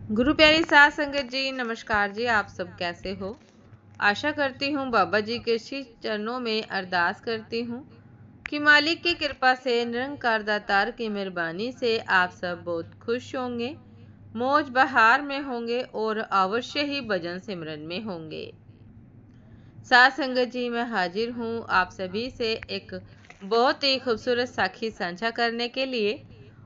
गुरु प्यारी साध संगत जी, नमस्कार जी। आप सब कैसे हो? आशा करती हूँ बाबा जी के श्री चरणों में अरदास करती हूँ कि मालिक की कृपा से, निरंकार दातार की मेहरबानी से आप सब बहुत खुश होंगे, मौज बहार में होंगे और अवश्य ही भजन सिमरन में होंगे। साध संगत जी, मैं हाजिर हूँ आप सभी से एक बहुत ही खूबसूरत साखी साझा करने के लिए।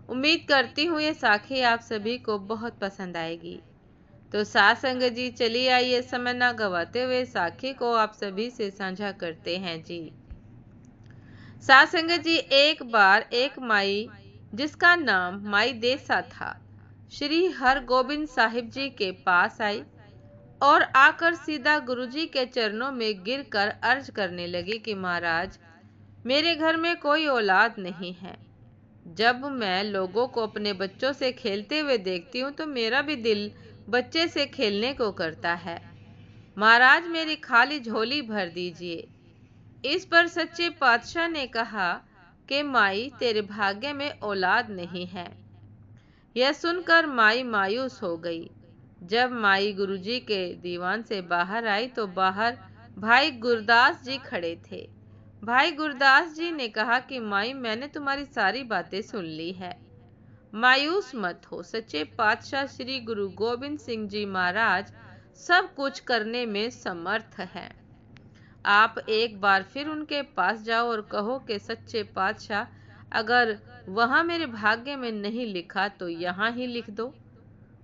उम्मीद करती हूँ ये साखी आप सभी को बहुत पसंद आएगी। तो साध संगत जी, चलिए आइए समय ना गवाते हुए साखी को आप सभी से साझा करते हैं जी। साध संगत जी, एक बार एक माई जिसका नाम माई देसा था, श्री हरगोबिंद साहिब जी के पास आई और आकर सीधा गुरुजी के चरणों में गिरकर अर्ज करने लगी कि महाराज, मेरे घर में कोई औलाद नहीं है। जब मैं लोगों को अपने बच्चों से खेलते हुए देखती हूँ तो मेरा भी दिल बच्चे से खेलने को करता है। महाराज, मेरी खाली झोली भर दीजिए। इस पर सच्चे पातशाह ने कहा कि माई, तेरे भाग्य में औलाद नहीं है। यह सुनकर माई मायूस हो गई। जब माई गुरुजी के दीवान से बाहर आई तो बाहर भाई गुरदास जी खड़े थे। भाई गुरदास जी ने कहा कि माई, मैंने तुम्हारी सारी बातें सुन ली है। मायूस मत हो, सच्चे पातशाह श्री गुरु गोबिंद सिंह जी महाराज सब कुछ करने में समर्थ हैं। आप एक बार फिर उनके पास जाओ और कहो कि सच्चे पातशाह, अगर वहां मेरे भाग्य में नहीं लिखा तो यहाँ ही लिख दो।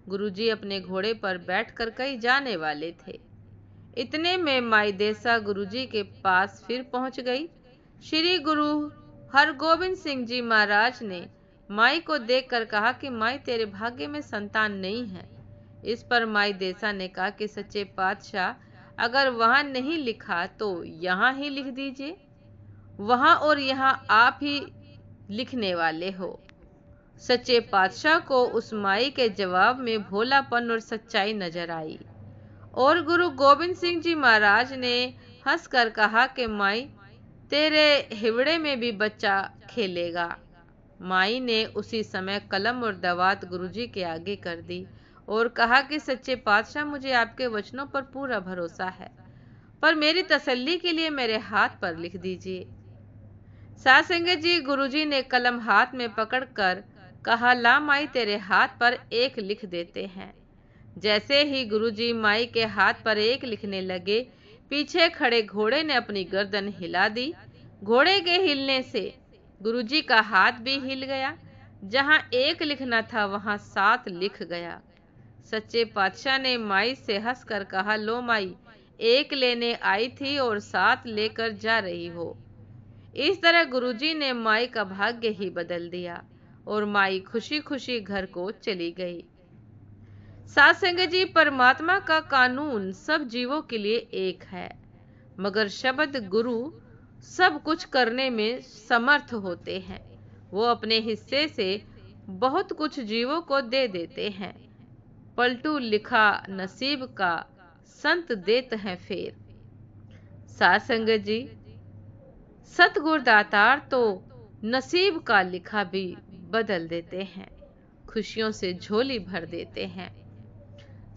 गुरुजी अपने घोड़े पर बैठकर कहीं जाने वाले थे। इतने में माई देसा गुरुजी के पास फिर पहुंच गई। श्री गुरु हरगोबिंद सिंह जी महाराज ने माई को देखकर कहा कि माई, तेरे भाग्य में संतान नहीं है। इस पर माई देसा ने कहा कि सच्चे पातशाह, अगर वहां नहीं लिखा तो यहाँ ही लिख दीजिए। वहां और यहाँ आप ही लिखने वाले हो। सच्चे पातशाह को उस माई के जवाब में भोलापन और सच्चाई नजर आई और गुरु गोबिंद सिंह जी महाराज ने हंसकर कहा कि माई, तेरे हिवड़े में भी बच्चा खेलेगा। माई ने उसी समय कलम और दवात गुरुजी के आगे कर दी और कहा कि सच्चे पातशाह, मुझे आपके वचनों पर पूरा भरोसा है, पर मेरी तसल्ली के लिए मेरे हाथ पर लिख दीजिए। साध संगत जी, गुरुजी ने कलम हाथ में पकड़कर कहा, ला माई, तेरे हाथ पर एक लिख देते हैं। जैसे ही गुरुजी माई के हाथ पर एक लिखने लगे, पीछे खड़े घोड़े ने अपनी गर्दन हिला दी। घोड़े के हिलने से गुरुजी का हाथ भी हिल गया। जहां एक लिखना था वहां 7 लिख गया। सच्चे पातशाह ने माई से हंसकर कहा, लो माई, एक लेने आई थी और 7 लेकर जा रही हो। इस तरह गुरुजी ने माई का भाग्य ही बदल दिया और माई खुशी खुशी घर को चली गई। साध संगत जी, परमात्मा का कानून सब जीवों के लिए एक है, मगर शब्द गुरु सब कुछ करने में समर्थ होते हैं। वो अपने हिस्से से बहुत कुछ जीवों को दे देते हैं। पलटू लिखा नसीब का, संत देते हैं फेर। साध संगत जी, सतगुरु दातार तो नसीब का लिखा भी बदल देते हैं, खुशियों से झोली भर देते हैं।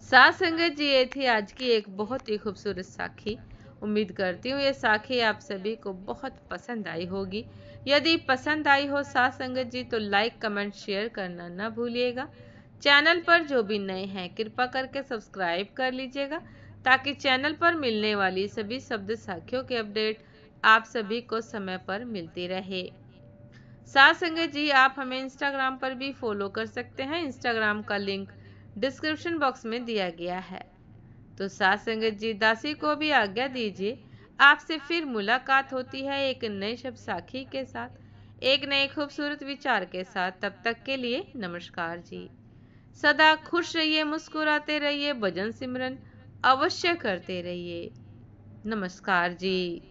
साध संगत जी, ये थी आज की एक बहुत ही खूबसूरत साखी। उम्मीद करती हूँ ये साखी आप सभी को बहुत पसंद आई होगी। यदि पसंद आई हो साध संगत जी तो लाइक, कमेंट, शेयर करना ना भूलिएगा। चैनल पर जो भी नए हैं कृपा करके सब्सक्राइब कर लीजिएगा, ताकि चैनल पर मिलने वाली सभी शब्द साखियों के अपडेट आप सभी को समय पर मिलती रहे। साध संगत जी, आप हमें इंस्टाग्राम पर भी फॉलो कर सकते हैं। इंस्टाग्राम का लिंक डिस्क्रिप्शन बॉक्स में दिया गया है। तो साध संगत जी, दासी को भी आज्ञा दीजिए। आपसे फिर मुलाकात होती है एक नए शब्द साखी के साथ, एक नए खूबसूरत विचार के साथ। तब तक के लिए नमस्कार जी। सदा खुश रहिए, मुस्कुराते रहिए, भजन सिमरन अवश्य करते रहिए। नमस्कार जी।